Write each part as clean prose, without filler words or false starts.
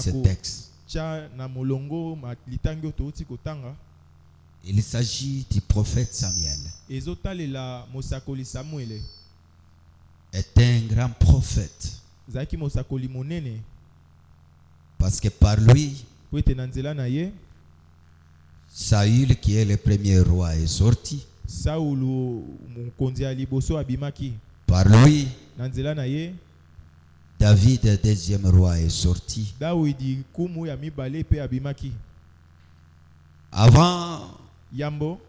ce texte. Il s'agit du prophète Samuel. Est un grand prophète. Parce que par lui, Saül, qui est le premier roi, est sorti. Par lui, David, le deuxième roi, est sorti. Avant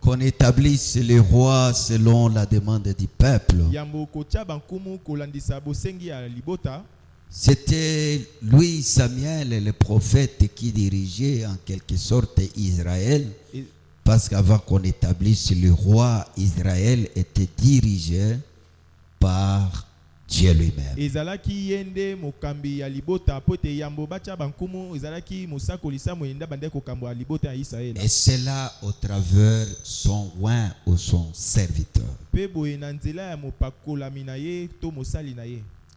qu'on établisse les rois selon la demande du peuple, c'était lui, Samuel, le prophète, qui dirigeait en quelque sorte Israël. Parce qu'avant qu'on établisse le roi, Israël était dirigé par Dieu lui-même. Et cela au travers son oint ou son serviteur.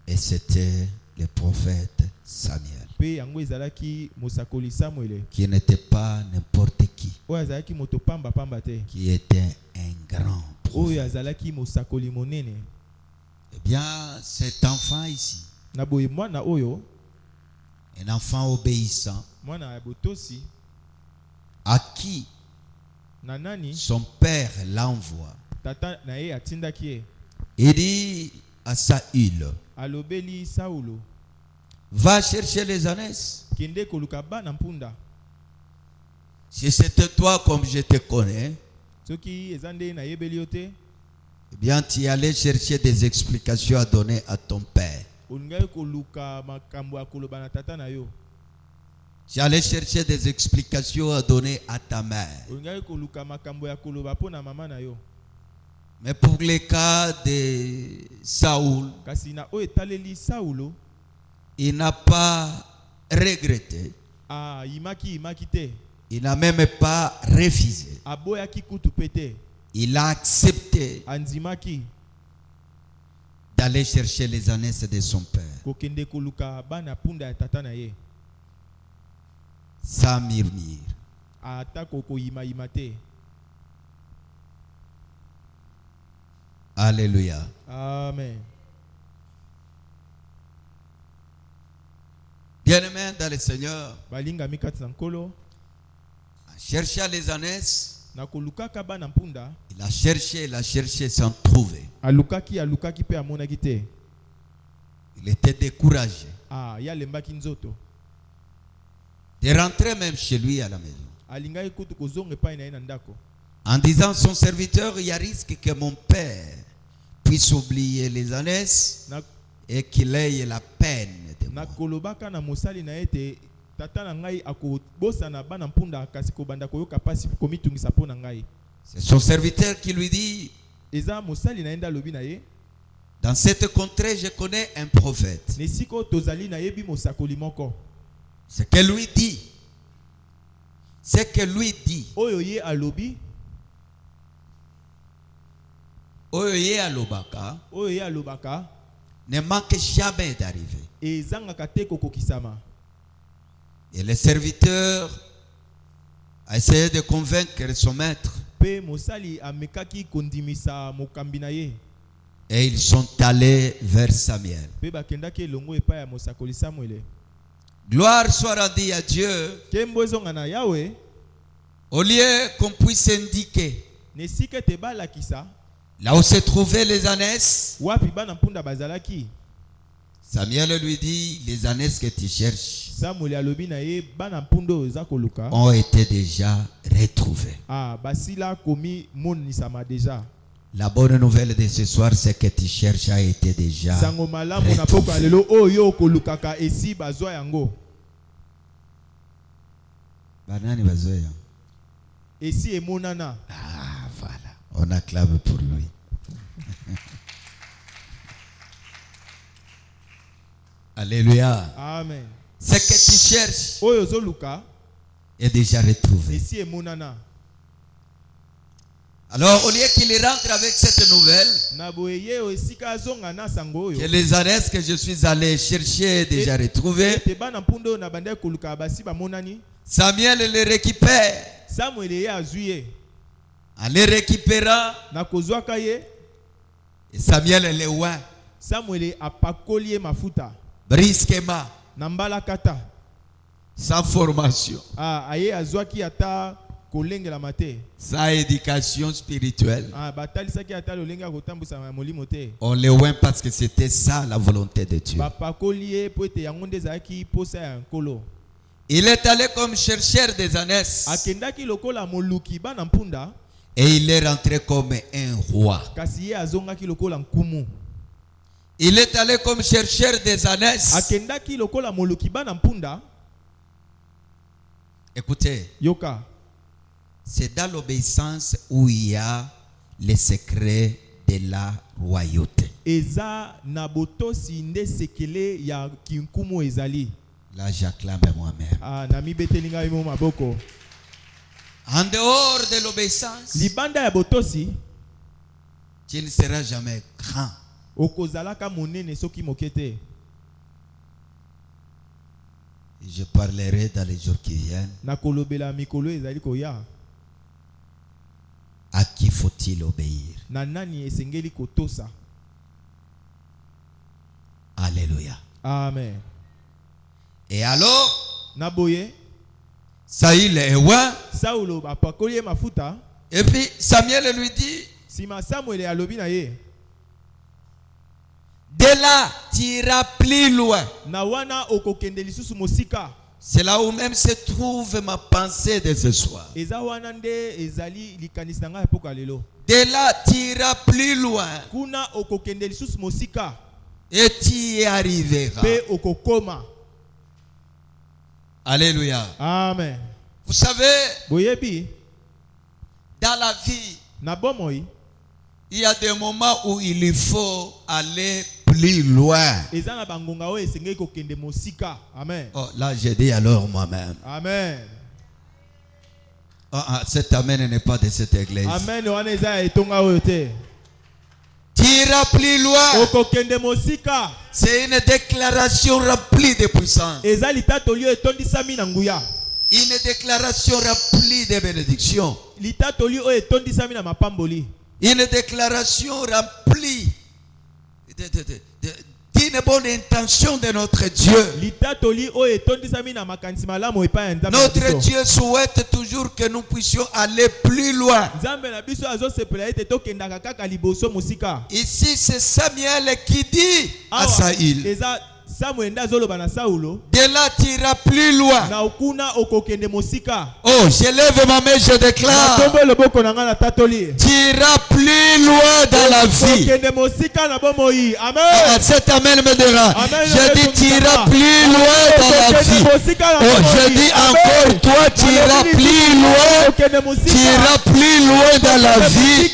Et c'était le prophète Samuel, qui n'était pas n'importe qui, qui était un grand prophète. Eh bien, cet enfant ici, un enfant obéissant, à qui son père l'envoie, il dit à Saül, va chercher les ânesses. Si c'était toi comme je te connais, eh bien tu allais chercher des explications à donner à ton père. Tu allais chercher des explications à donner à ta mère. Mais pour le cas de Saoul, il n'a pas regretté. Il n'a même pas refusé. Il a accepté d'aller chercher les ânesses de son père, sans murmure. Alléluia. Amen. Bien-aimé dans le Seigneur, chercher les ânesses, il a cherché sans trouver. Il était découragé de rentrer même chez lui à la maison, en disant son serviteur, il y a risque que mon père puisse oublier les ânesses et qu'il ait la peine de moi. C'est son serviteur qui lui dit, dans cette contrée je connais un prophète. Ce que lui dit, Oyoye alobaka ne manque jamais d'arriver. Et le serviteur a essayé de convaincre son maître. Et ils sont allés vers Samuel. Gloire soit rendue à Dieu. Au lieu qu'on puisse indiquer là où se trouvaient les ânesses, Samuel lui dit, les ânesses que tu cherches ont été déjà retrouvées. La bonne nouvelle de ce soir, c'est que tu cherches a été déjà retrouvée. Banani bazoya. Ah, voilà. On acclame pour lui. Alléluia. Amen. Ce que tu cherches est déjà retrouvé. Alors, au lieu qu'il rentre avec cette nouvelle, que les adresses que je suis allé chercher déjà retrouvées, Samuel les récupère. En les récupérant, et Samuel les oint brusquement, sans formation, sans éducation spirituelle. On les oint parce que c'était ça la volonté de Dieu. Il est allé comme chercheur des ânesses. Et il est rentré comme un roi. Il est allé comme chercheur des ânesses. Écoutez, c'est dans l'obéissance où il y a les secrets de la royauté. Là, j'acclame moi-même. En dehors de l'obéissance, tu ne seras jamais grand. Je parlerai dans les jours qui viennent. À qui faut-il obéir? Alléluia. Amen. Et alors, Saïl est roi. Et puis Samuel lui dit, de là, tu iras plus loin. C'est là où même se trouve ma pensée de ce soir. De là, tu iras plus loin. Et tu y arriveras. Alléluia. Amen. Vous savez, dans la vie, il y a des moments où il faut aller plus loin. Oh, là, j'ai dit alors moi-même. Amen. Oh, cet amen n'est pas de cette église. Amen. Tu iras plus loin. C'est une déclaration remplie de puissance. Une déclaration remplie de bénédictions. Une déclaration remplie d'une bonne intention de notre Dieu. Notre Dieu souhaite toujours que nous puissions aller plus loin. Ici, c'est Samuel qui dit à Saïl, de là tu iras plus loin. Oh, je lève ma main, je déclare, tu iras plus loin dans la vie. Cet amen me dira, je dis tu iras plus loin dans la vie. Oh, je dis encore, toi tu iras plus loin. Tu iras plus loin dans la vie.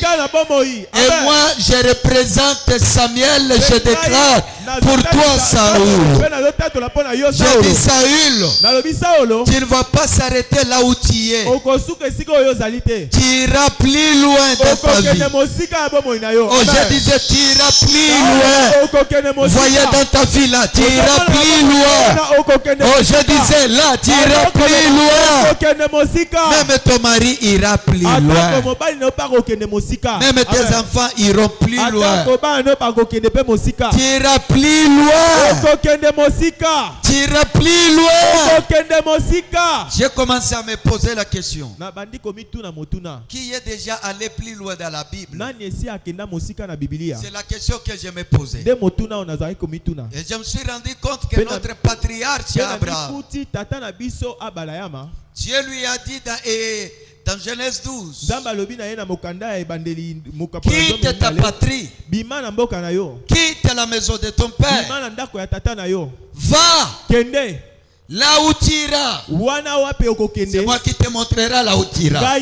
Et moi je représente Samuel, je déclare pour toi Saoul. Je dis Saül, tu ne vas pas s'arrêter là où tu es. Tu iras plus loin de ta vie. Oh, je disais tu iras plus loin. Voyez dans ta vie là, tu iras plus loin. Oh, je disais là, tu iras plus loin. Même ton mari ira plus loin. Même tes enfants iront plus loin. Tu iras plus loin. Tu iras plus loin. J'ai commencé à me poser la question. Qui est déjà allé plus loin dans la Bible? C'est la question que je me posais. Et je me suis rendu compte que notre patriarche Abraham, Dieu lui a dit dans Genèse 12, quitte ta patrie, quitte la maison de ton père, va là où tu iras. C'est moi qui te montrerai là où tu iras.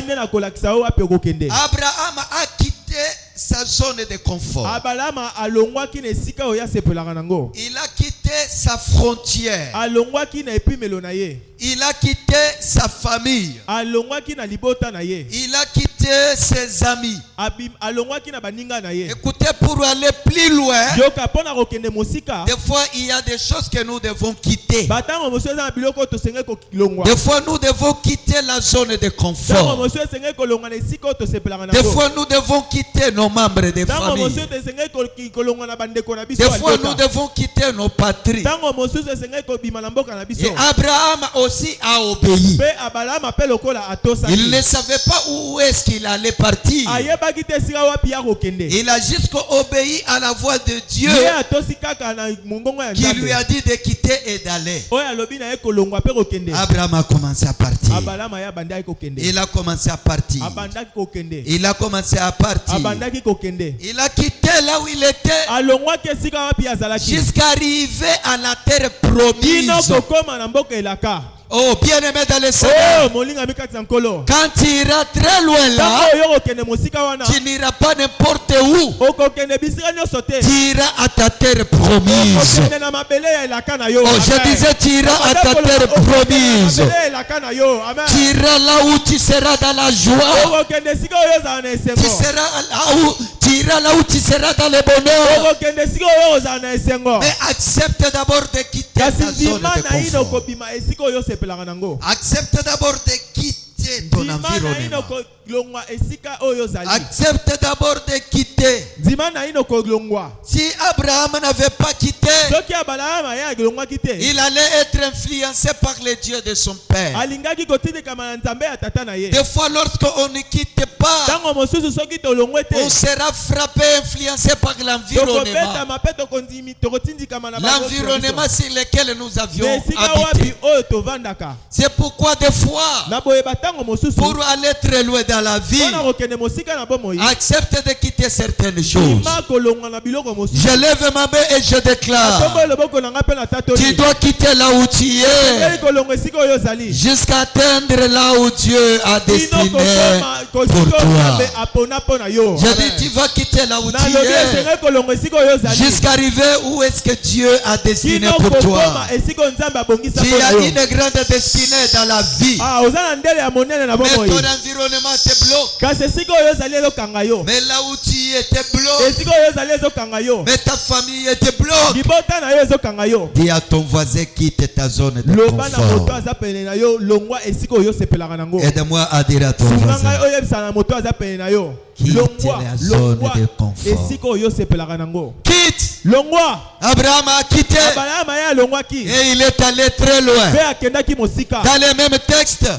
Abraham a quitté sa zone de confort. Il a quitté sa frontière. Il a quitté sa famille. Il a quitté quitté ses amis. Écoutez, pour aller plus loin, des fois il y a des choses que nous devons quitter. Des fois nous devons quitter la zone de confort. Des fois nous devons quitter nos membres de famille. Des fois nous devons quitter nos patries. Et Abraham aussi a obéi. Il ne savait pas où est-ce qu'il allait partir. Il a juste obéi à la voix de Dieu qui lui a dit de quitter et d'aller. Abraham a commencé à partir. Il a commencé à partir. Il a commencé à partir. Il a quitté là où il était jusqu'à arriver à la terre promise. Oh, bien-aimé dans le Seigneur, quand tu iras très loin là, tu n'iras pas n'importe où. Tu iras à ta terre promise. Oh, je disais, tu iras à ta terre promise. Tu iras là où tu seras dans la joie. Tu iras là où tu seras dans le bonheur. Mais accepte d'abord de quitter ta zone de confort. Accepte d'abord de quitter ton environnement. Accepte d'abord de quitter. Si Abraham n'avait pas quitté, il allait être influencé par les dieux de son père. Des fois, lorsqu'on ne quitte pas, on sera frappé, influencé par l'environnement. L'environnement sur lequel nous avions habité. C'est pourquoi des fois, pour aller très loin dans la vie, accepte de quitter certaines choses. Je lève ma main et je déclare, tu dois quitter là où tu es jusqu'à atteindre là où Dieu a destiné pour toi. Je dis, tu vas quitter là où tu es jusqu'à arriver où est-ce que Dieu a destiné pour toi. Tu as une grande destinée dans la vie, mais ton environnement te bloque. Mais là où tu étais bloqué, mais ta famille était bloquée. Dis à ton voisin, quitte ta zone de confort. Aide-moi à dire à ton voisin, quitte la zone de confort. Quitte. Abraham a quitté et il est allé très loin. Dans les mêmes textes,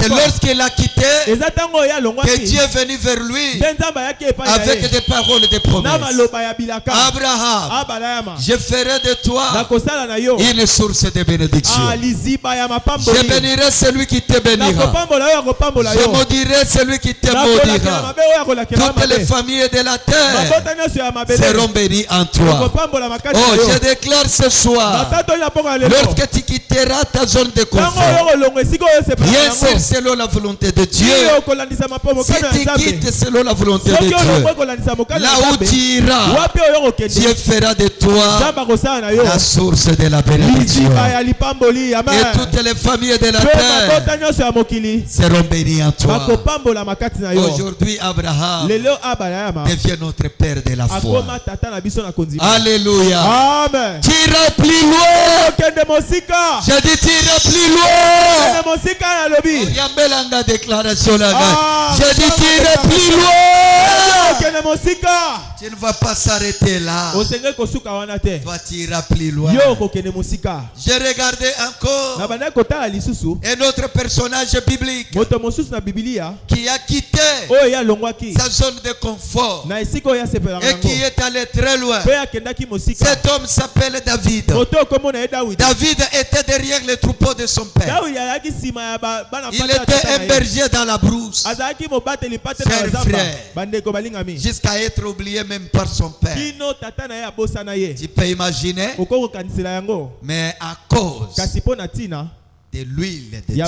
c'est lorsqu'il a quitté que Dieu est venu vers lui avec des paroles de promesses. Abraham, je ferai de toi une source de bénédiction. Je bénirai celui qui te bénira. Je maudirai celui qui te maudira. Toutes les familles de la terre seront bénies en toi. Oh, je déclare ce soir, lorsque tu quitteras ta zone de confort, bien sûr selon la volonté de Dieu. Si tu quittes selon la volonté de Dieu, là où tu iras, Dieu fera de toi la source de la bénédiction. Et toutes les familles de la terre seront bénies en toi. Aujourd'hui, Abraham devient notre père de la foi. Alléluia. Amen. Tu iras plus loin. Je dis, tu iras plus loin. Yambelanga déclaration là. Je dis, tu iras plus loin. Tu ne vas pas s'arrêter là. Toi, tu iras plus loin. J'ai regardé encore un autre personnage biblique qui a quitté sa zone de confort et qui est allé très loin. Cet homme s'appelle David. David était derrière les troupeaux de son père. Il était un berger dans la brousse. Jusqu'à être oublié même par son père. Tu peux imaginer. Mais à cause de l'huile de Dieu.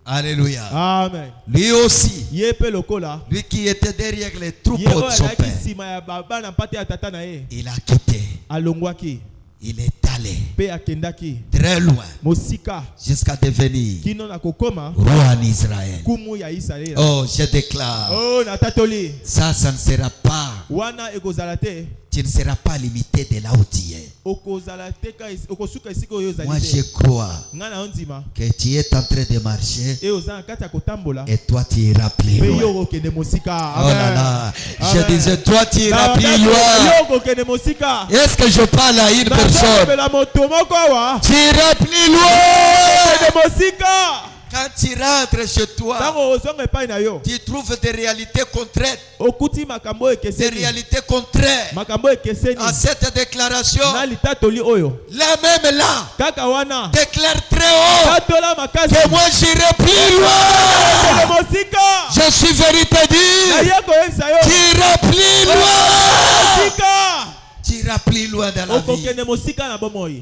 Alléluia. Amen. Lui aussi, lui qui était derrière les troupeaux de son père, il a quitté. Il est allé très loin jusqu'à devenir roi en Israël. Oh, je déclare, ça ne sera pas. Tu ne seras pas limité de là où tu es. Moi, je crois que tu es en train de marcher et toi, tu iras plus loin. Oh là là, je disais, toi, tu iras plus loin. Est-ce que je parle à une personne? Tu iras plus loin. Quand tu rentres chez toi, tu trouves des réalités contraires. Des réalités contraires à cette déclaration. La même là déclare très haut que moi j'irai plus loin. Je suis vérité dit. Tu iras plus loin. Tu iras plus loin dans la vie.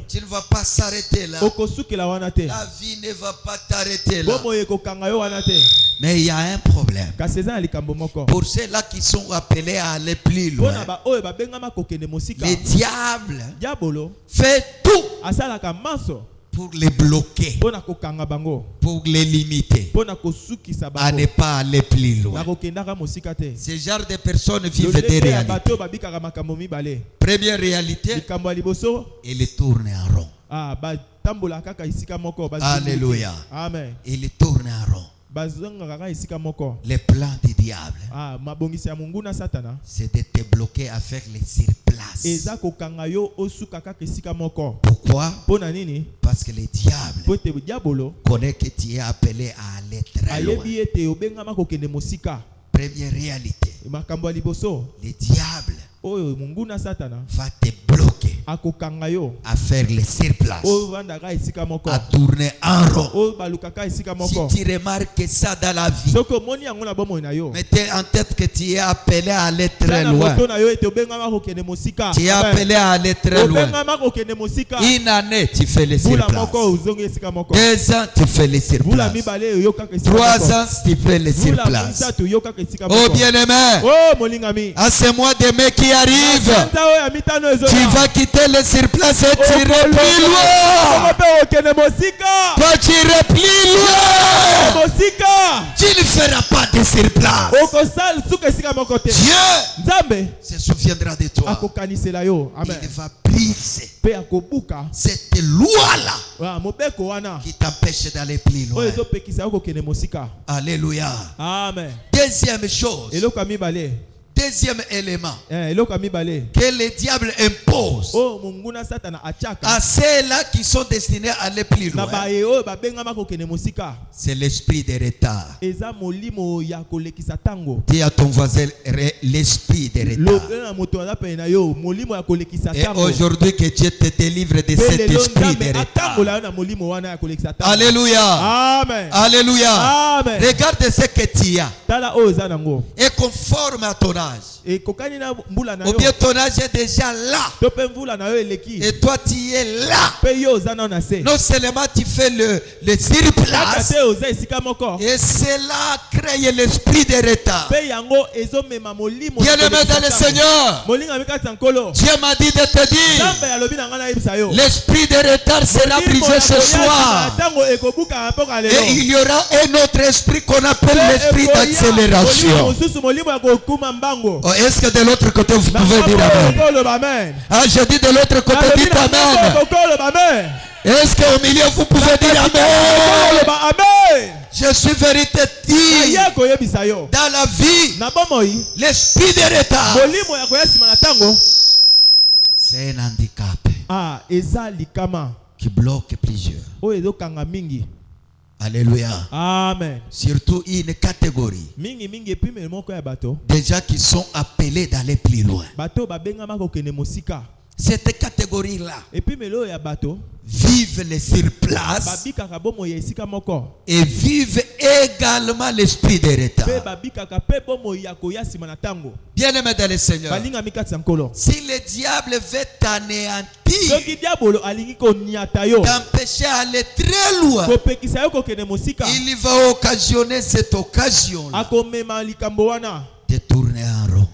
Tu ne vas pas s'arrêter là. La vie ne va pas t'arrêter là. Mais il y a un problème. Pour ceux-là qui sont appelés à aller plus loin, le diable fait tout pour les bloquer, pour les limiter, à ne pas aller plus loin. Ce genre de personnes vivent des réalités. Première réalité, il tourne en rond. Alléluia. Amen. Il tourne en rond. Les plans du diable, c'est de te bloquer à faire les surplaces. Pourquoi? Parce que le diable connaît que tu es appelé à aller très loin. Première réalité, le diable va te bloquer à faire les surplaces, à tourner en rond. Si tu remarques ça dans la vie, mettez en tête que tu es appelé à aller très loin. Tu es appelé à aller très loin. Une année, tu fais les surplaces. 2 ans, tu fais les surplaces. 3 ans, tu fais les surplaces. Oh bien-aimé, à ce mois de mai qui arrive, tu vas quitter les surplaces et tu iras plus loin. Toi, tu iras plus loin. Tu ne feras pas de surplace. Dieu se souviendra de toi. Il va briser cette loi-là qui t'empêche d'aller plus loin. Alléluia. Amen. Deuxième chose, deuxième élément que le diable impose à ceux-là qui sont destinés à aller plus loin, c'est l'esprit de retard. Dis à ton voisin, l'esprit de retard. Et aujourd'hui que Dieu te délivre de cet esprit de retard. Alléluia. Amen. Alléluia. Amen. Regarde ce que tu as et conforme à ton âge. Ou bien ton âge est déjà là et toi tu es là. Non seulement tu fais le surplace, et cela crée l'esprit de retard. Bien-aimé dans le Seigneur, Dieu m'a dit de te dire, l'esprit de retard sera brisé ce soir. Et il y aura un autre esprit qu'on appelle l'esprit d'accélération. Oh, est-ce que de l'autre côté vous pouvez dire amen? Ah, je dis de l'autre côté, dites amen. Est-ce qu'au milieu vous pouvez dire amen? Je suis vérité dit, dans la vie, l'esprit de retard, c'est un handicap qui bloque plusieurs. Alléluia. Amen. Surtout une catégorie des gens qui sont appelés d'aller plus loin. Cette catégorie-là vivent les surplaces et vivent également l'esprit de retard. Bien-aimé dans le Seigneur, si le diable veut t'anéantir, t'empêcher d'aller très loin, il va occasionner cette occasion-là de tourner en rond.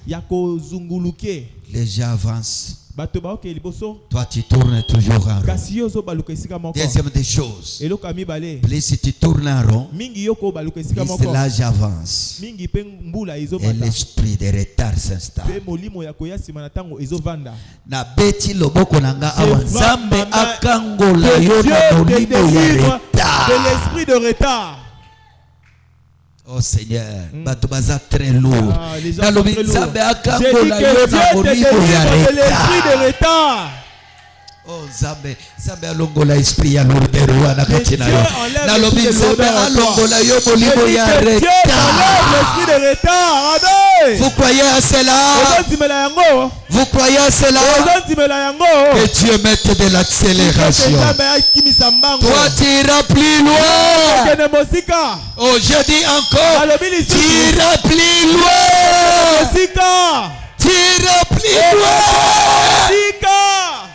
Les gens avancent bato baoke liboso toi tu tournes toujours en rond. kasi yo ozobaluka esika moko. Deuxième des choses, eloko ya mibale plus si tu tournes en rond, mingi yoko obaluka esika plus moko l'âge avance mingi mpe mbula et ezobanda l'esprit de retard s'installe. mpe molimo ya koya nsima na ntango ezovanda. Na beti loboko nanga awa Je nzambe vois, maman, akangola que yo Dieu na te molimo ya délivre retard. de l'esprit de retard. Oh Seigneur, bato baza très lourd. Ah, les gens Na sont lobi très lourds. nzambe J'ai dit akangola yo que Dieu na te molimo délivre ya de l'esprit retard. de retard. Oh nzambe alongola esprit ya lourdeur wana kati na yo. Dieu enlève Na lobi l'esprit de nzambe lourdeur en toi. alongola yo J'ai molimo dit ya que Dieu t'enlève l'esprit retard. de retard. Amen. Vous croyez à cela? Ozondimela yango. Vous croyez à cela? Ozondimela yango. Que Dieu mette de l'accélération. Nzambe akimisa mbango. Toi tu iras plus loin. Okende mosika. Oh, je dis encore, Alobi tu lisusu. iras plus loin. Mosika. Tu iras plus loin. Mosika.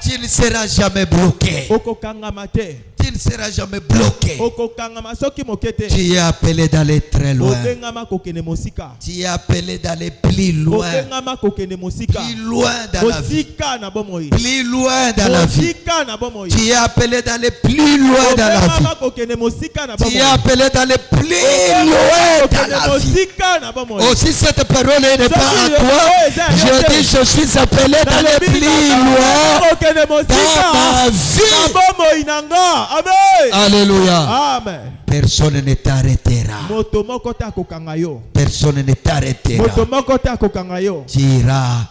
Tu ne seras jamais bloqué. Okokangama te. Tu ne seras jamais bloqué. Okokangama soki mokete. Tu es appelé d'aller très loin. Obengama kokende mosika. Tu es appelé d'aller plus loin. Obengama kokende mosika. Plus loin dans la vie. Mosika na bomoi. Plus loin dans la vie. Mosika na bomoi. Tu es appelé d'aller plus loin dans la vie. Obengama kokende mosika na Tu bomoi. es appelé d'aller plus loin dans la vie. Mosika na bomoi. Aussi cette parole n'est pas à toi. Je dis je suis appelé d'aller plus loin kokende dans mosika ma na vie. bomoi nanga. Amen. Alléluia. Amen. Personne ne t'arrêtera. Moto moko ta kokanga yo. Personne ne t'arrêtera. Moto moko ta kokanga yo. Tu iras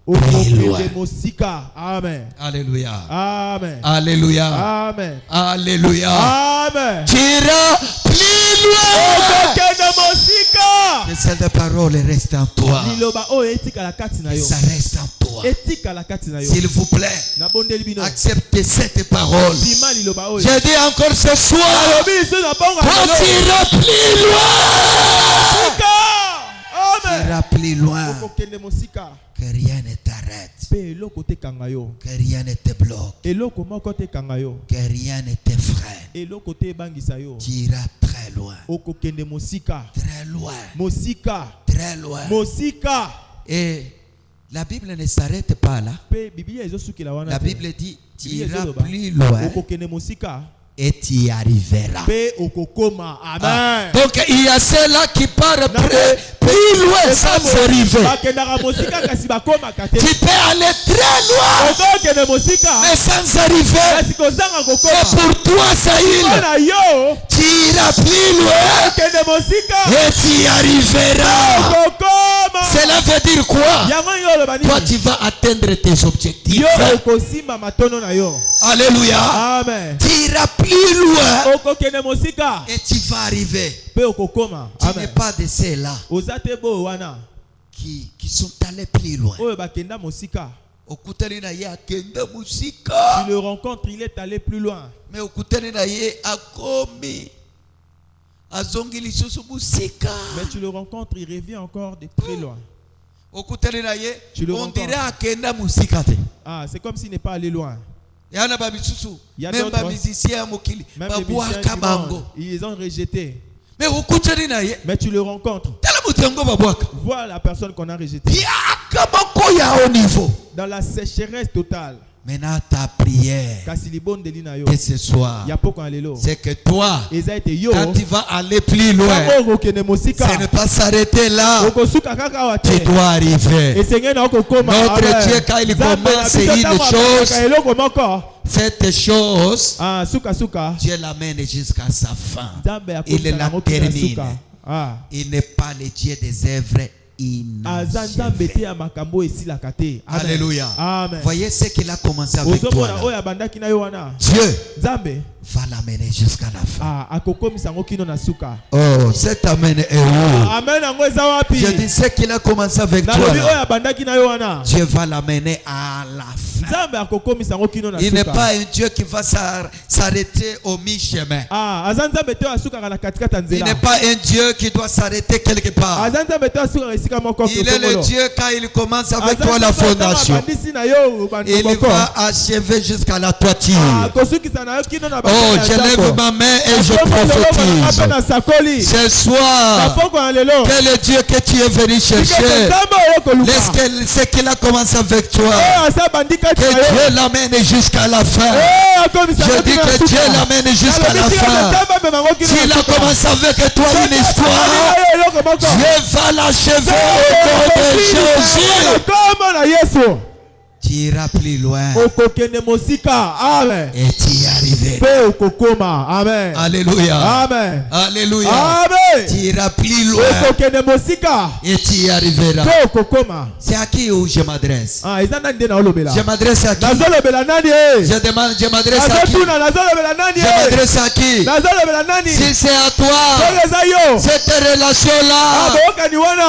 plus loin. Okende mosika. Amen. Alléluia. Amen. Alléluia. Amen. Alléluia. Amen. Tu iras plus loin. Okende mosika. Que cette parole reste en toi. Liloba o etika la kati na Que yo. ça reste en toi. Etika la kati na yo. S'il vous plaît, Na bondeli bino. acceptez cette parole. Bima liloba o. Je dis encore ce soir, Alobi so na bonga. toi tu iras plus loin. Tu Amen. iras plus loin. Okende mosika. Que rien ne t'arrête. Pe eloko te kanga yo. Que rien ne te bloque. Eloko moko te kanga yo. Que rien ne t'effraie. Eloko te bangisa yo. Tu iras très loin. Okokende mosika. Très loin. Mosika. Très loin. Mosika. Et la Bible ne s'arrête pas là. Pe Biblia ezosukila wana. La te. Bible dit, tu Biblia iras ezoloba. plus loin Okokende mosika. et tu y arriveras. Pe okokoma. Ah. Amen. Donc il y a ceux-là qui partent plus loin sans arriver. Bakendaka mosika kasi bakoma kate. Tu peux aller très loin Okokende mosika. mais sans arriver. Kasi kozanga Et kokoma. pour toi, Saïl, Mpona yo. tu iras plus loin Okende mosika. et tu y arriveras. Kokoma. Cela veut dire quoi? Yango yo loba nini? Toi, tu vas atteindre tes objectifs. Yo okosimba matono na yo. Alléluia. Amen. Tu iras plus loin Okokende mosika. et tu vas arriver. Pe okokoma. Tu n'es Amen. pas de ceux-là Ozate bo wana. qui sont allés plus loin. Oyo bakenda mosika. Okutani na ye akenda Tu musika. le rencontres, il est allé plus loin. Mais okutani na ye akomi azongi lisusu musika. Mais tu le rencontres, il revient encore de très loin. Okutani na ye Tu le on rencontres. dirait akenda musika te. Ah, c'est comme s'il n'est pas allé loin. Yana ba bisusu Il y a même d'autres. ba musicien mokili Même les babwaka musiciens du bango. monde, ils les ont rejetés. Mais okutani na ye Mais tu le rencontres. tala mutango babwaka. Vois la personne qu'on a rejetée. Yaka moko ya au niveau. Dans la sécheresse totale. Maintenant ta prière Kasi libon de lina yo. de ce soir, Ya poko alelo. c'est que toi, Eza ete yo. quand tu vas aller plus loin, Tango okokende mosika. ce n'est pas s'arrêter là. Okosuka kaka wa te. Tu dois arriver. Esenge na okokoma. Notre Amen. Dieu, quand il Nzambe na commence biso une tango chose, akaka eloko moko. cette chose, Ah, suka. Dieu l'amène jusqu'à sa fin. Nzambe Il akomisa la nango kina termine. suka. Ah. Il n'est pas le Dieu des œuvres Aza nzambe te inachevées. ya makambo esilaka te. Amen. Alléluia. Amen. Voyez ce qu'il a commencé avec toi. Ozomona là. oyo abandaki na yo wana. Dieu Nzambe va l'amener jusqu'à la fin. ah akokomisa ngo kino na suka. Oh, cet amen est où? Amen yango eza wapi? Je dis ce qu'il a commencé avec toi. Nalobi oyo là. abandaki na yo wana. Dieu va l'amener à la fin. Nzambe akokomisa ngo kino na Il n'est suka. pas un Dieu qui va s'arrêter au mi-chemin. Ah, aza nzambe te asukaka na katikata Il n'est nzela. pas un Dieu qui doit s'arrêter quelque part. Aza nzambe te asukaka esika Il est le Dieu quand il commence avec toi la fondation. Il va achever jusqu'à la toiture. Oh, je lève ma main et je prophétise. Ce soir, quel est le Dieu que tu es venu chercher? Ce qu'il a commencé avec toi, que Dieu l'amène jusqu'à la fin. Je dis que Dieu l'amène jusqu'à la fin. S'il a commencé avec toi une histoire, Dieu va l'achever au nom de Jésus. Tu iras plus loin et tu y arriveras. Amen. Alléluia. Amen. Alléluia. Amen. Tu iras plus loin et tu y arriveras. C'est à qui où je m'adresse? Je m'adresse à qui? Je demande, je m'adresse à qui? Je m'adresse à qui? Si c'est à toi, cette relation-là,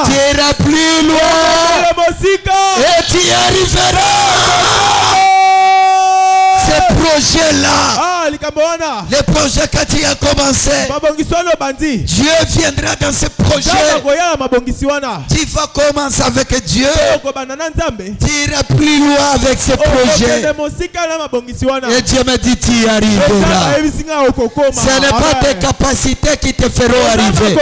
tu iras plus loin et tu y arriveras. Ce projet-là, le projet que tu as commencé, Dieu viendra dans ce projet. Tu vas commencer avec Dieu, tu iras plus loin avec ce projet. Et Dieu me dit tu y arriveras. Ce n'est pas tes capacités qui te feront arriver,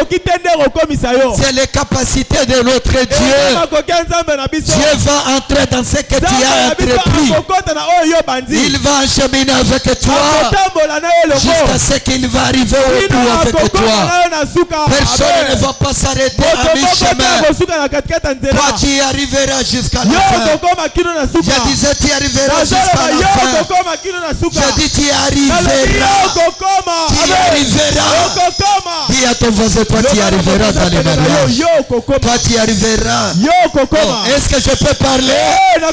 c'est les capacités de notre Dieu. Dieu va entrer dans ce que tu as entrepris. Il va cheminer avec toi jusqu'à ce qu'il va arriver au bout avec toi. Personne ne va pas s'arrêter à mi-chemin. Toi tu y arriveras jusqu'à la fin. Je disais tu y arriveras jusqu'à la fin. Je dis tu y arriveras. Tu y arriveras. Dis à ton voisin, toi tu y arriveras dans les mariages. Toi tu y arriveras. Oh, est-ce que je peux parler? Je te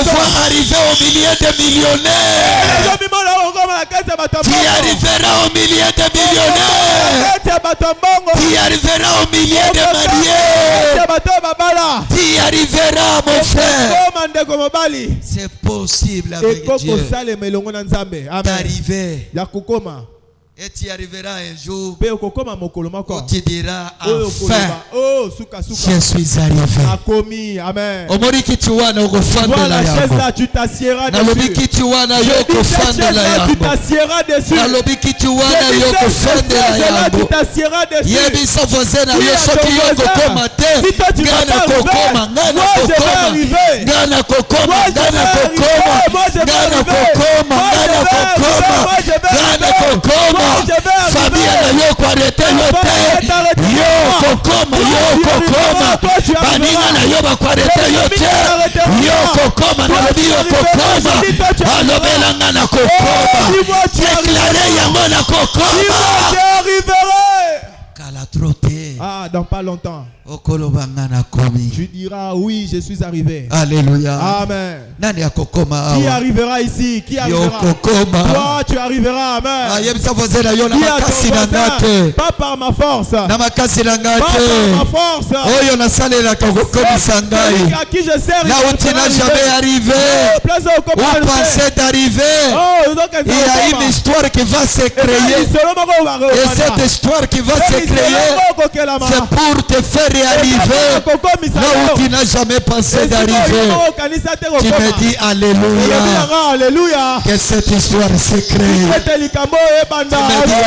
vois arriver au milieu des millionnaires. Tu y arriveras au milieu des millionnaires. Tu y arriveras au milieu des mariés. Tu y arriveras, mon frère. C'est possible avec Dieu d'arriver. Et tu arriveras un jour où tu diras enfin, je suis arrivé. Omori kituwana ukofanda la yango. Nalobi kituwana yoko fanda la yango. Nalobi kituwana yoko fanda la yango. Yebi sovoze na yosoki yoko koma te. Gana kokoma, gana kokoma. Gana kokoma, gana kokoma. Gana kokoma, gana kokoma. Gana kokoma. Famille na yo kwarete yote. Yo kokoma, yo kokoma. Baninga na yo bakwarete yote. Yo kokoma, nalobi yo kokoma. Alobelanga na kokoma. Déclaré yango na kokoma. Kala troté. Ah, dans pas longtemps. Tu diras oui, je suis arrivé. Alléluia. Amen. Qui arrivera ici? Qui arrivera? Toi, tu arriveras. Amen. Pas par ma force. Pas par ma force. Celui à qui je sers, là où tu n'as jamais arrivé, où pensais d'arriver, il y a une histoire qui va se créer. Et cette histoire qui va se créer, c'est pour te faire arriver là où tu n'as jamais pensé d'arriver. Tu me dis alléluia, que cette histoire se crée. Tu me dis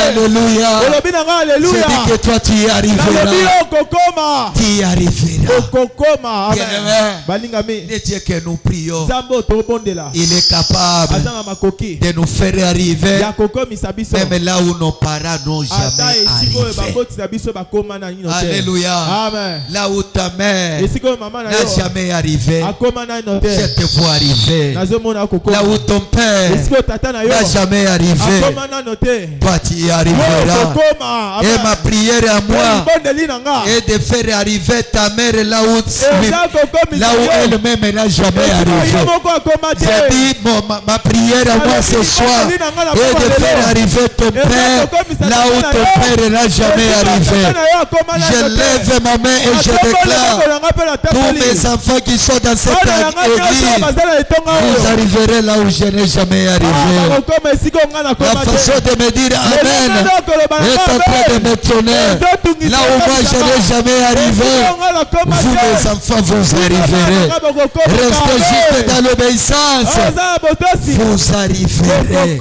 alléluia, je dis que toi tu y arriveras. Tu y arriveras. Le Dieu que nous prions, il est capable de nous faire arriver même là où nos parents n'ont jamais arrivé. Alléluia. Amen. Là où ta mère n'a jamais arrivé, je te vois arriver. Là où ton père n'a jamais arrivé, toi tu y arriveras. Et ma prière à moi est de faire arriver ta mère là où elle-même n'a jamais arrivé. J'ai dit, ma prière à moi ce soir est de faire arriver ton père là où ton père n'a jamais arrivé. Je lève ma main et je déclare, tous mes enfants qui sont dans cette église, vous arriverez là où je n'ai jamais arrivé. La façon de me dire Amen est en train de me tourner. Là où moi je n'ai jamais arrivé, Vous les enfants, vous arriverez. Restez juste dans l'obéissance. Vous arriverez.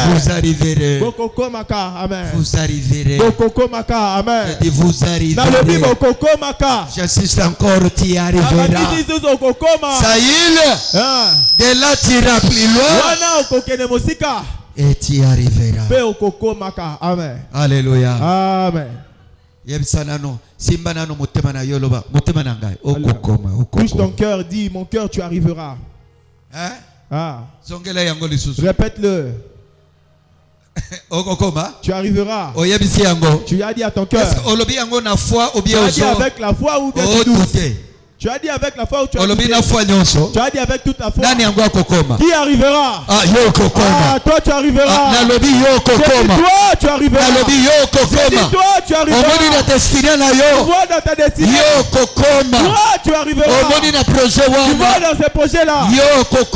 Vous arriverez. Vous arriverez. Je dis vous arriverez. J'insiste encore, tu y arriveras. Saïl, de là tu iras plus loin. Et tu y arriveras. Alléluia. Amen. Touche ton cœur, dis mon cœur, tu arriveras. Hein? Ah. Répète-le. Tu arriveras. Tu as dit à ton cœur. Tu as dit avec la foi ou bien tu doutes? Tu as dit avec la foi ou tu as dit? Tu as dit avec toute la foi. Qui arrivera? Ah, toi tu arriveras. C'est toi tu arriveras. C'est toi tu arriveras. Tu vois dans ta destinée. Toi tu arriveras. Tu vois dans ces projets-là. Toi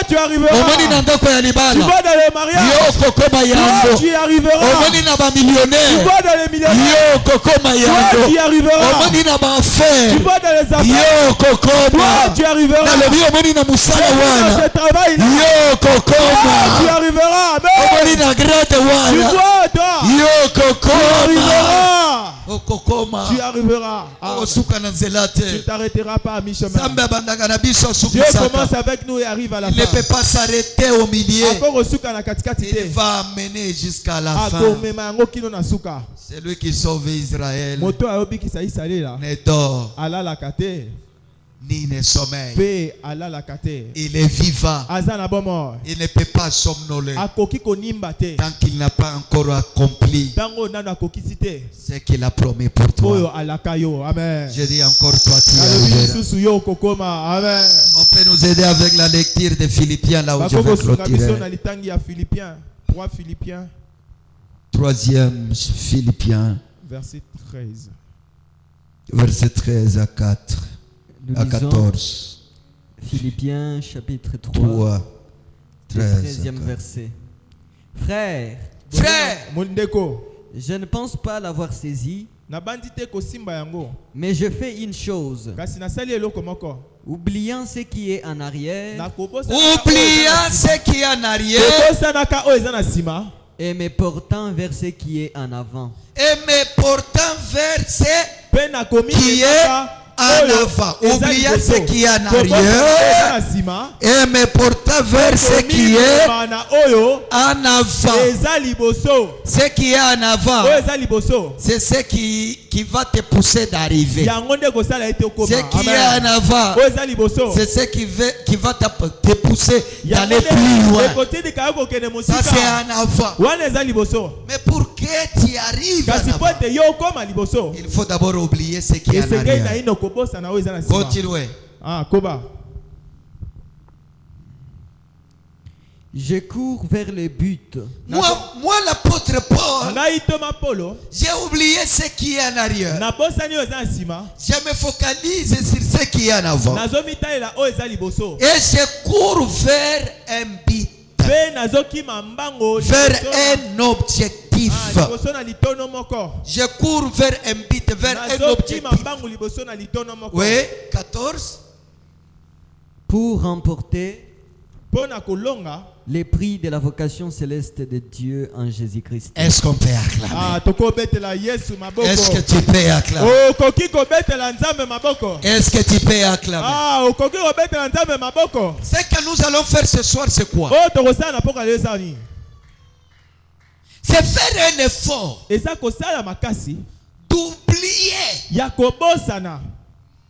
tu arriveras. Tu vois dans les mariages. Toi tu arriveras. Tu vois dans les millionnaires. Toi tu arriveras. Tu vois dans les affaires. Toi tu arriveras. Dans ce travail-là. Tu arriveras. Tu vois toi. Tu arriveras. Tu ne t'arrêteras pas à mi-chemin. Dieu commence avec nous et arrive à la fin. Il ne peut pas s'arrêter au milieu. Il va amener jusqu'à la fin. C'est lui qui sauve Israël. Ne dort ni ne sommeille. Il est vivant. Il ne peut pas somnoler tant qu'il n'a pas encore accompli ce qu'il a promis pour toi. Je dis encore, toi tu arriveras. On peut nous aider avec la lecture de Philippiens là où je vais clôturer. Philippiens. 3e Philippiens. Verset 13. Verset 13 à 4. Nous à lisons 14. Philippiens chapitre 3, 13e verset. Frère, je ne pense pas l'avoir saisi, mais je fais une chose. Oubliant ce qui est en arrière, et me portant vers ce qui est en avant. Qui est en avant. Oubliant ce qui est en arrière et me portant vers ce qui est en avant. Ce qui est en avant, c'est ce qui va te pousser d'arriver. Ce qui est en avant, c'est ce qui va te pousser d'aller plus loin. Ça c'est en avant. Mais pour que tu arrives en avant, il faut d'abord oublier ce qui est en arrière. Continuez. Je cours vers le but. Moi l'apôtre Paul, j'ai oublié ce qui est en arrière. Je me focalise sur ce qui est en avant. Et je cours vers un but. Vers un objectif. Je cours vers un but, vers un objectif. Oui, 14. Pour remporter les prix de la vocation céleste de Dieu en Jésus-Christ. Est-ce qu'on peut acclamer? Est-ce que tu peux acclamer? Est-ce que tu peux acclamer? Ce que nous allons faire ce soir, c'est quoi? C'est faire un effort d'oublier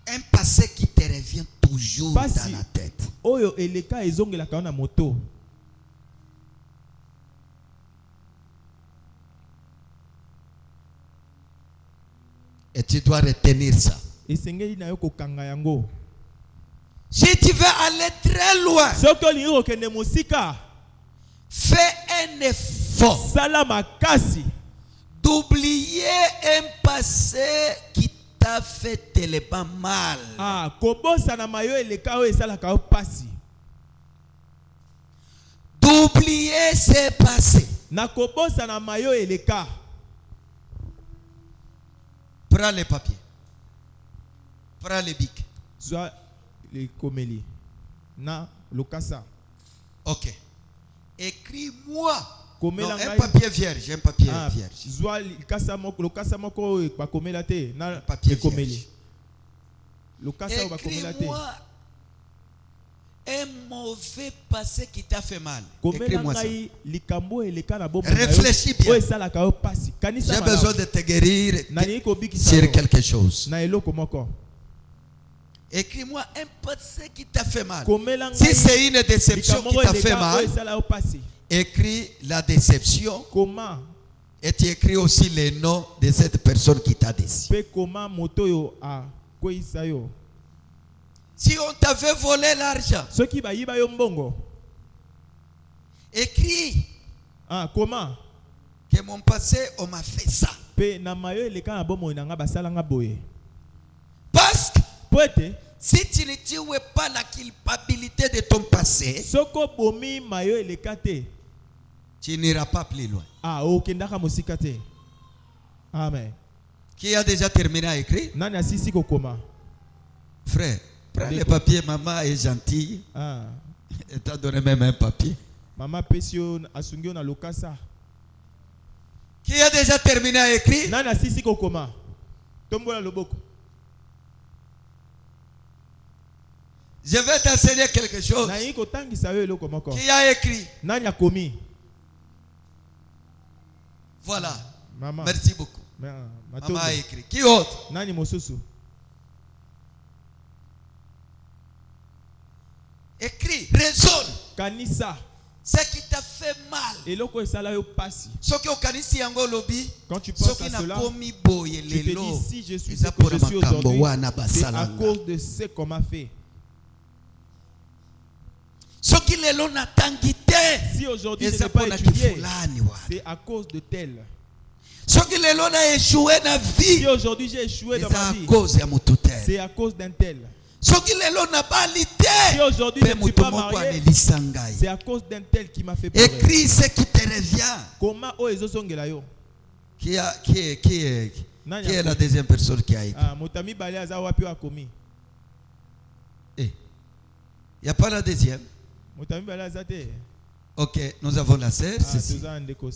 un passé qui te revient toujours dans la tête. Et tu dois retenir ça. Si tu veux aller très loin, fais un effort d'oublier un passé qui t'a fait tellement mal. D'oublier ce passé. Prends les papiers. Prends les bics. Soit les komeli. Na lokasa. Ok. Écris-moi. Non, un papier vierge, un papier vierge. Soit lokasa moko ba komela te na papier komeli. Lokasa ba komela te. Écris-moi un mauvais passé qui t'a fait mal. Écris-moi ça. Réfléchis bien. J'ai besoin de te guérir sur quelque chose. Écris-moi un passé qui t'a fait mal. Si c'est une déception qui t'a fait mal, écris la déception. Et tu écris aussi les noms de cette personne qui t'a déçu. Si on t'avait volé l'argent, écris. Comment? Que mon passé, on m'a fait ça. Parce que si tu ne tues pas la culpabilité de ton passé, tu n'iras pas plus loin. Amen. Qui a déjà terminé à écrire? Frère, prends le papier, maman est gentille. Elle t'a donné même un papier. Maman pesio asungio na lokasa. Qui a déjà terminé à écrire? Nana sisi kokoma. Tombola loboko. Je vais t'enseigner quelque chose. Qui a écrit? Nani a commis. Voilà. Maman. Merci beaucoup. Maman a écrit. Qui autre? Nani mosusu. Écris, raisonne. Kanisa. Ce qui t'a fait mal. Quand tu penses à cela, tu te dis si je suis ce que je suis aujourd'hui, c'est à cause de ce qu'on m'a fait. Si aujourd'hui je n'ai pas étudié, c'est à cause de tel. Si aujourd'hui j'ai échoué dans ma vie, c'est à cause d'un tel. Si aujourd'hui je ne suis pas marié, c'est à cause d'un tel qui m'a fait pleurer. Écris ce qui te revient. Comment Qui est la deuxième personne qui a écrit? Il n'y a pas la deuxième. Ok, nous avons la sœur.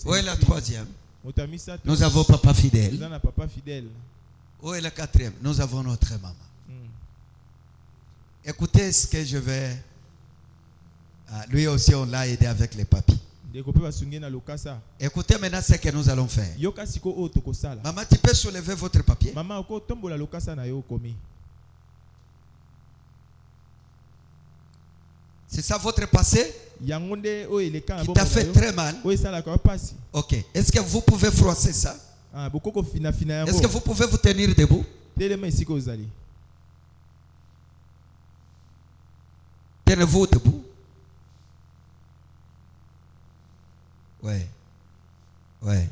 Où est la troisième? Nous avons papa fidèle. Où est la quatrième? Nous avons notre maman. Écoutez ce que je vais. Lui aussi, on l'a aidé avec les papiers. Écoutez maintenant ce que nous allons faire. Maman, tu peux soulever votre papier? C'est ça votre passé? Qui t'a fait très mal? Ok. Est-ce que vous pouvez froisser ça? Est-ce que vous pouvez vous tenir debout? Tenez-vous debout. Ouais. Ouais.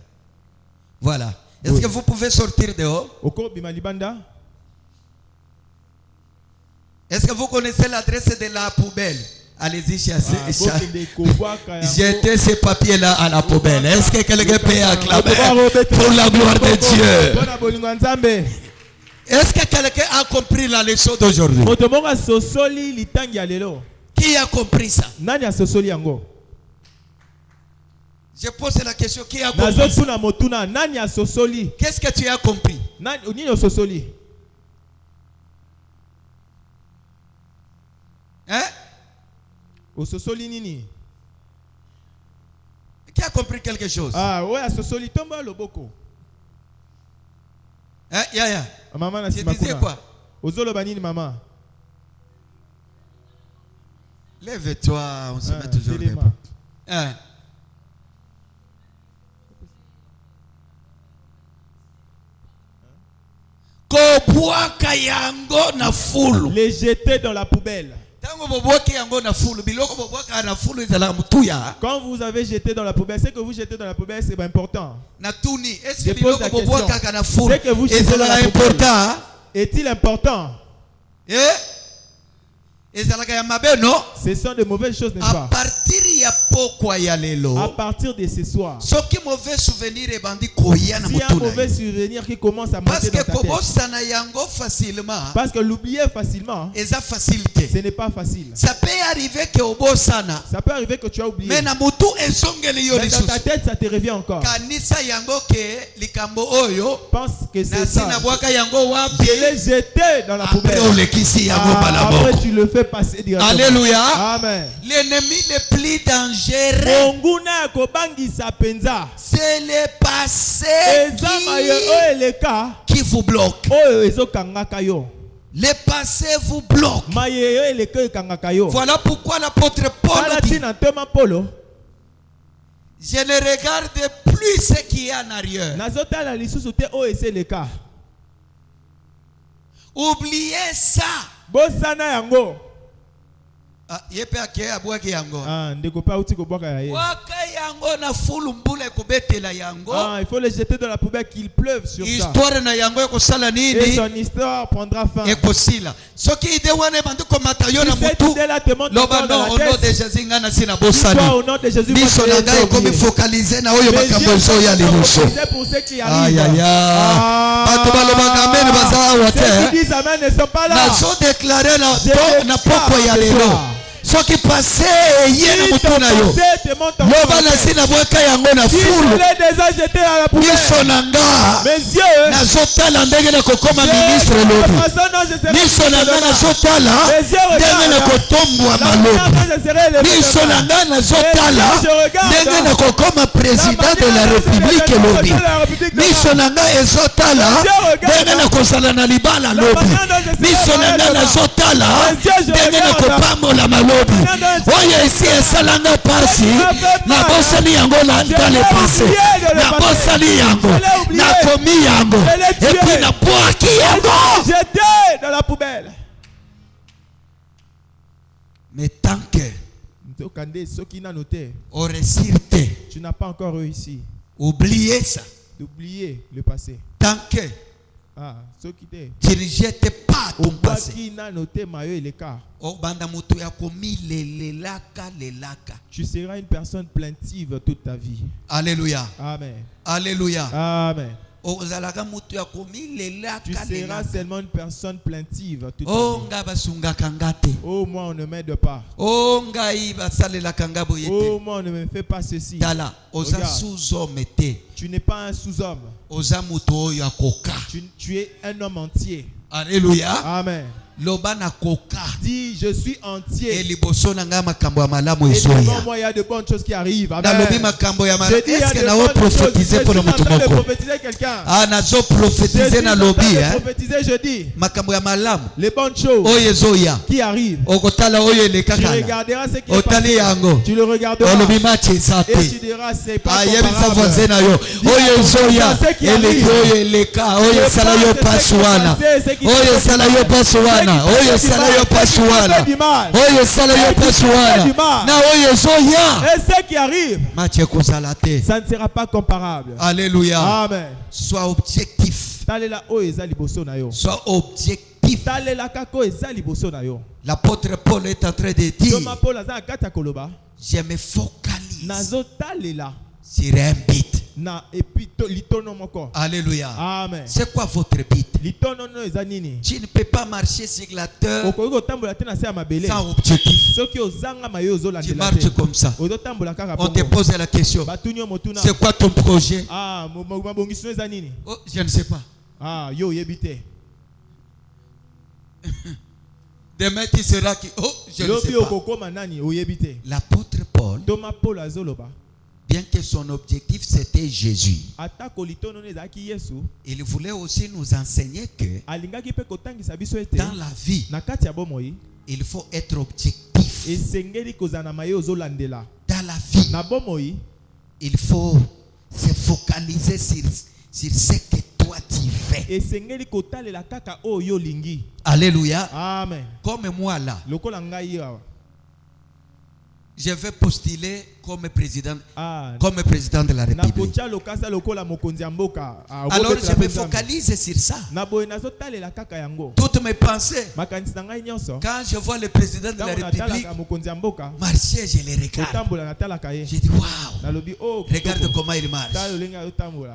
Voilà. Est-ce que vous pouvez sortir dehors? Est-ce que vous connaissez l'adresse de la poubelle? Allez-y, jetez ces papiers-là à la poubelle. Est-ce que quelqu'un peut acclamer pour la gloire de Dieu? Est-ce que quelqu'un a compris la leçon d'aujourd'hui? Qui a compris ça? Je pose la question, qui a compris ça? Qu'est-ce que tu as compris? Hein? Qui a compris quelque chose? Hein? Yaya. Tu disais quoi? Lève-toi, on se met toujours debout. Hein? Les jeter dans la poubelle. Quand vous avez jeté dans la poubelle, c'est que vous jetez dans la poubelle, c'est important. Est-ce que vous jetez dans la poubelle est-il important? Ce sont de mauvaises choses, n'est-ce pas? À partir de ce soir, si un mauvais souvenir qui commence à monter dans ta tête, parce que l'oublier facilement, ce n'est pas facile. Ça peut arriver que tu as oublié. Mais dans ta tête, ça te revient encore. Pense que c'est ça. Je l'ai jeté dans la poubelle. Après, tu le fais passer directement. Alléluia. Amen. L'ennemi le plus dangereux, c'est le passé qui vous bloque. Le passé vous bloque. Voilà pourquoi l'apôtre Paul dit, je ne regarde plus ce qui est en arrière. Oubliez ça. Il faut les jeter dans la poubelle qu'il pleuve sur ça. Et son histoire prendra fin. Ce qui passait hier na mutuna yo loba na sina boka yango na fulu miso nanga nazotala ndenge na kokoma ministre lobi miso nanga nazotala ndenge na kotombwa malobi miso nanga nazotala ndenge na kokoma président de la république lobi miso nanga ezotala ndenge na kozala na libala lobi miso nanga nazotala ndenge na kopambola malobi. Oye ici esalanga parsi na bosani yango na dans le passé na bosani yango na komi yango et puis na boaki yango jeté dans la poubelle. Mais tant que tu n'as pas encore réussi, oubliez ça, d'oublier le passé. Tant que tu ne jettes pas ton passé, tu seras une personne plaintive toute ta vie. Alléluia. Amen. Alléluia. Amen. Tu seras seulement une personne plaintive toute ta vie. Oh, moi on ne m'aide pas. Oh, moi on ne me fait pas ceci. Tu n'es pas un sous-homme. Tu es un homme entier. Alléluia. Amen. Dis, je suis entier. Et devant moi, il y a de bonnes choses qui arrivent. Amen. Je dis, il y a de bonnes choses. Je suis en train de prophétiser quelqu'un. Je dis, les bonnes choses qui arrivent. Tu regarderas ce qui est passé. Tu le regarderas. Et tu diras, c'est pas comparable. Oye sala yo pasuana. Oye sala yo pasuana. Na oye zoya. Et ce qui arrive, ça ne sera pas comparable. Alléluia. Amen. Sois objectif. Sois objectif. L'apôtre Paul est en train de dire, je me focalise sur un but. Alléluia. Amen. C'est quoi votre but? Tu ne peux pas marcher sur la terre sans objectif. Tu marches comme ça. On te pose la question, c'est quoi ton projet? Oh, je ne sais pas. Demain tu seras qui? Oh, je ne sais pas. L'apôtre Paul, bien que son objectif c'était Jésus, il voulait aussi nous enseigner que dans la vie, il faut être objectif. Dans la vie, il faut se focaliser sur ce que toi tu fais. Alléluia. Amen. Comme moi là, je vais postuler comme président de la République. Alors je me focalise sur ça. Toutes mes pensées, quand je vois le président de la République marcher, je les regarde. Je dis waouh, regarde comment il marche,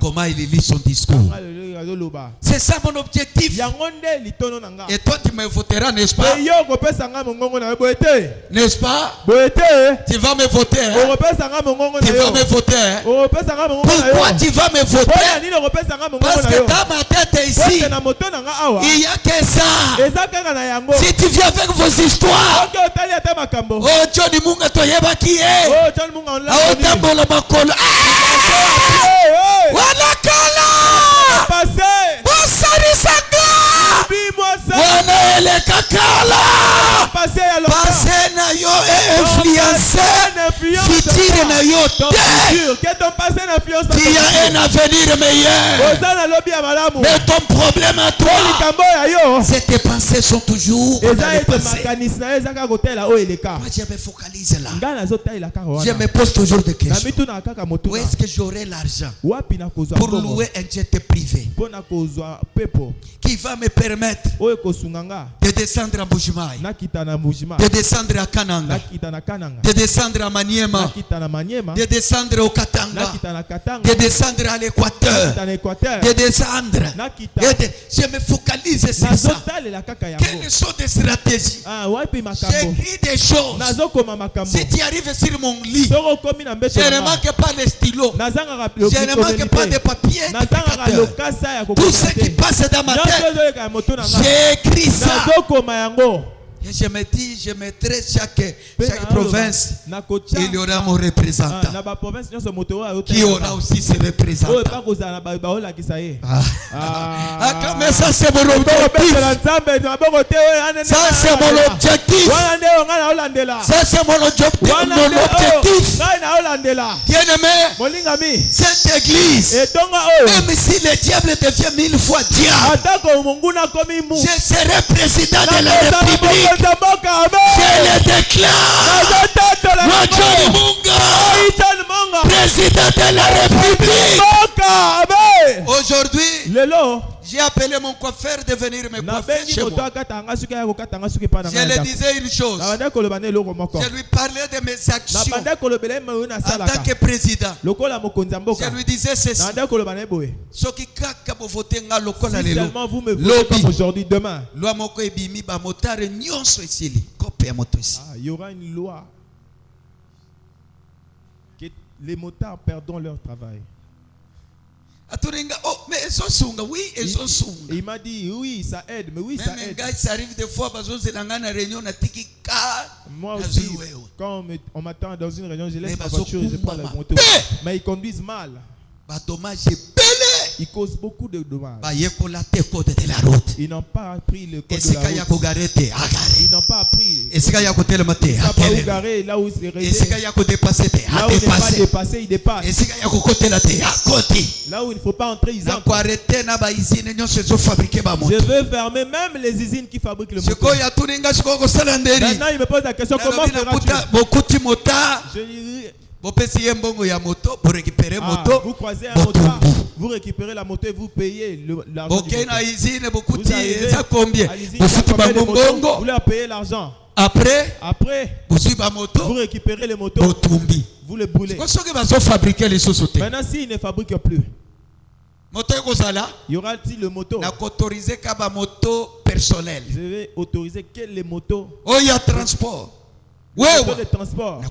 comment il lit son discours. C'est ça mon objectif. Et toi tu me voteras, n'est-ce pas? N'est-ce pas? Tu vas me voter. Hein? Tu vas me voter. Hein? Pourquoi tu vas me voter? Parce que dans ma tête ici, il n'y a que ça. Si tu viens avec vos histoires, oh Johnny Munga toyeba qui est, oh Tambola Makolo, voilà Kala, Bosari Sanga, voilà le Kakala, passé na yo et influencé, futur na yo te, tu as un avenir meilleur, mais ton problème à toi, c'est tes pensées sont toujours dans le passé. Moi je me focalise là, je me pose toujours des questions. Où est-ce que j'aurai l'argent pour louer un jet privé qui va me permettre de descendre à Mbujimayi, de descendre à Kananga, de descendre à Maniema, de descendre au Katanga, de descendre à l'Équateur, de descendre. Je me focalise sur ça. Quelles sont des stratégies? J'écris des choses. Si tu arrives sur mon lit, je ne manque pas de stylo, je ne manque pas de papier. Tout ce qui passe dans ma tête, j'écris ça. Et je me dis, je mettrai chaque province, il y aura mon représentant qui aura aussi ses représentants. Mais ça c'est mon objectif. Ça c'est mon objectif. Ça c'est mon objectif. Bien-aimé, cette église, même si le diable devient 1000 fois diable, je serai président de la République. Je le déclare. Johnny Munga, président de la République. Aujourd'hui, j'ai appelé mon coiffeur de venir me coiffer chez moi. Je lui disais une chose. Je lui parlais de mes actions en tant que président. Je lui disais ceci. Si seulement vous me votez comme aujourd'hui, demain, il y aura une loi que les motards perdront leur travail. Oh, mais ils sont sounga, oui, ils sont sounga. Il m'a dit, oui, ça aide, mais oui, ça aide. Ça arrive des fois, moi aussi, quand on m'attend dans une réunion, je laisse ma voiture, je prends la moto. Mais ils conduisent mal. Ils causent beaucoup de dommages. Ils n'ont pas appris le code de la route. Ils n'ont pas appris. Ils n'ont pas garé là où c'est resté. Là où il n'est pas dépassé, il dépasse. Là où il ne faut pas entrer, ils entrent. Je veux fermer même les usines qui fabriquent le moteur. Maintenant, il me pose la question, comment feras-tu? Je lui vous croisez un motard, vous récupérez la moto et vous payez l'argent. Vous leur payez l'argent. Après, vous récupérez les motos, vous les brûlez. Maintenant, s'ils ne fabriquent plus, y aura-t-il le moto? Je vais autoriser que les motos transport. De transport,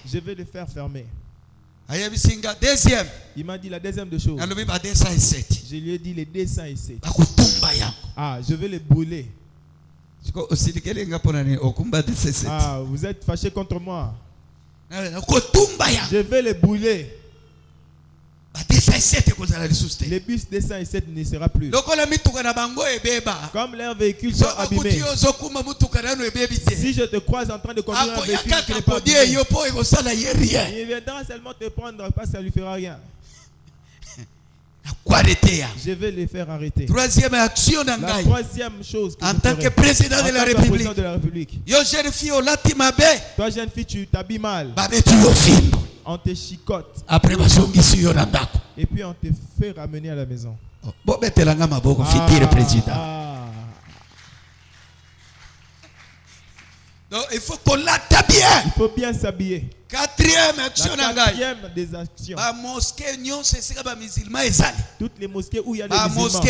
je vais les faire fermer. Deuxième. Il m'a dit la deuxième de choses. Je lui ai dit les 207. Je vais les brûler. Vous êtes fâché contre moi. Je vais les brûler. Les bus 207 ne sera plus. Comme leurs véhicules sont abîmés. Si je te croise en train de conduire un véhicule qui n'est pas abîmé, il viendra seulement te prendre parce que ça ne lui fera rien. Je vais les faire arrêter. Troisième action La troisième chose que en tant que président de la République. Yo jeune fille au lati mabe. Toi jeune fille tu t'habilles mal. On te chicote. Après et puis on te fait ramener à la maison. Bon betelanga maboko futur président. Donc il faut qu'on l'attaque bien. Il faut bien s'habiller. Quatrième action. Des actions. Toutes les mosquées où il y a des musulmans.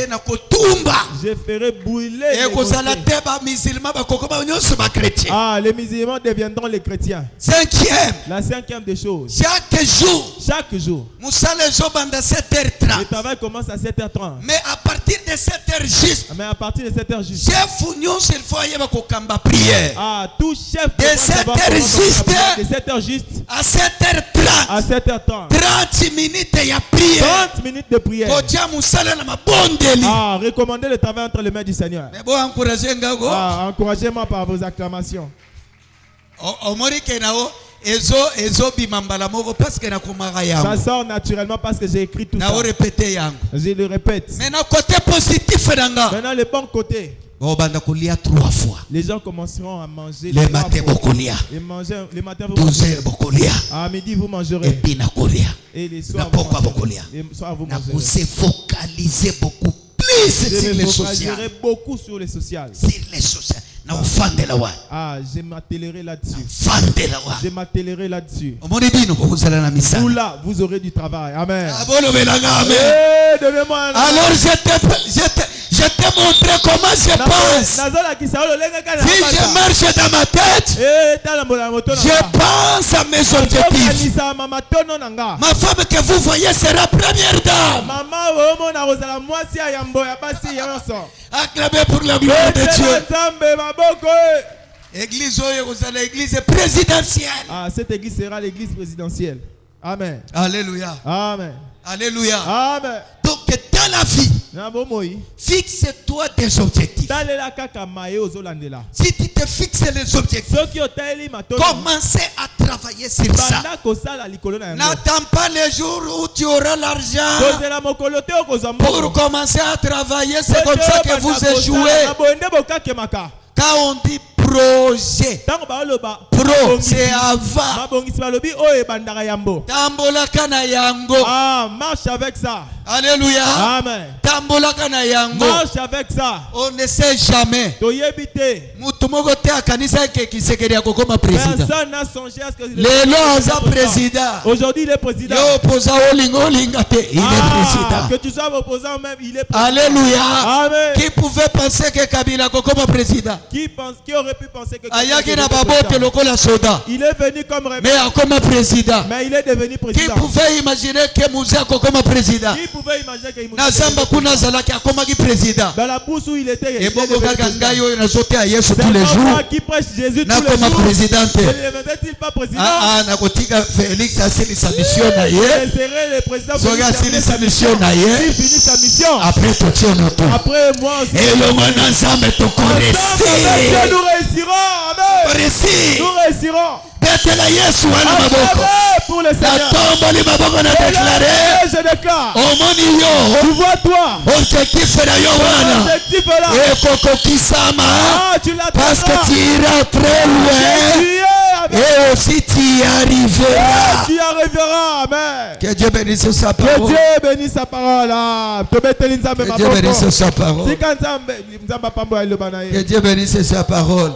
Je ferai brûler les mosquées. Les musulmans deviendront les chrétiens. La cinquième des choses. Chaque jour. Le travail commence à 7h30. Mais à partir de 7h juste. Chef tout chef de 7h juste. À 7h30. 30 minutes de prière. Recommandez le travail entre les mains du Seigneur. Encouragez-moi par vos acclamations. Ça sort naturellement parce que j'ai écrit tout ça. Je le répète. Maintenant, côté positif. Maintenant, le bon côté. 3 fois. Les gens commenceront à manger. Les matins, les matins, 12h, à midi, vous mangerez. Et les soirs, vous mangerez. Se focaliser beaucoup plus sur les sociales. Beaucoup sur les sociales. Je m'attellerai là-dessus. Je m'attellerai là-dessus. Vous là, vous aurez du travail. Amen. Alors je t'ai montré comment je pense. Si je marche dans ma tête, je pense à mes objectifs. Ma femme que vous voyez sera première dame. Acclamez pour la gloire de Dieu. Église présidentielle. Cette église sera l'église présidentielle. Amen. Alléluia. Amen. Alléluia. Amen. Donc dans la vie, fixe-toi des objectifs. Si tu te fixes les objectifs, commencez à travailler sur ça. N'attends pas les jours où tu auras l'argent pour commencer à travailler. C'est comme ça que vous échouez. Quand on dit projet, pro c'est avant. Tambola kana yango. Marche avec ça. Alléluia. Amen. Tambola kana yango. Marche avec ça. On ne sait jamais. Personne n'a songé à ce que le président. Aujourd'hui il est président. Il est président. Que tu sois opposant même, il est président. Alléluia. Amen. Qui pouvait penser que Kabila comme président? Qui aurait pu penser que il est venu comme comme président. Mais il est devenu président. Qui pouvait imaginer que Moussa comme président? Qui pouvait imaginer que président? Dans la bourse où il était. Et tous les jours. Qui prêche Jésus tous les jours. Président. Ne devait-il pas président? Félix a fini sa mission. Le président finit sa mission. Après moi aussi. Et le monde ensemble est au nous réussirons. Amen. Nous réussirons. Pour le Seigneur. Je déclare. Tu vois toi. Objectif là. Tu parce que tu iras très loin. Et aussi tu y arriveras. Tu y arriveras. Amen. Que Dieu bénisse sa parole. Que Dieu bénisse sa parole. Que Dieu bénisse sa parole. Que Dieu bénisse sa parole.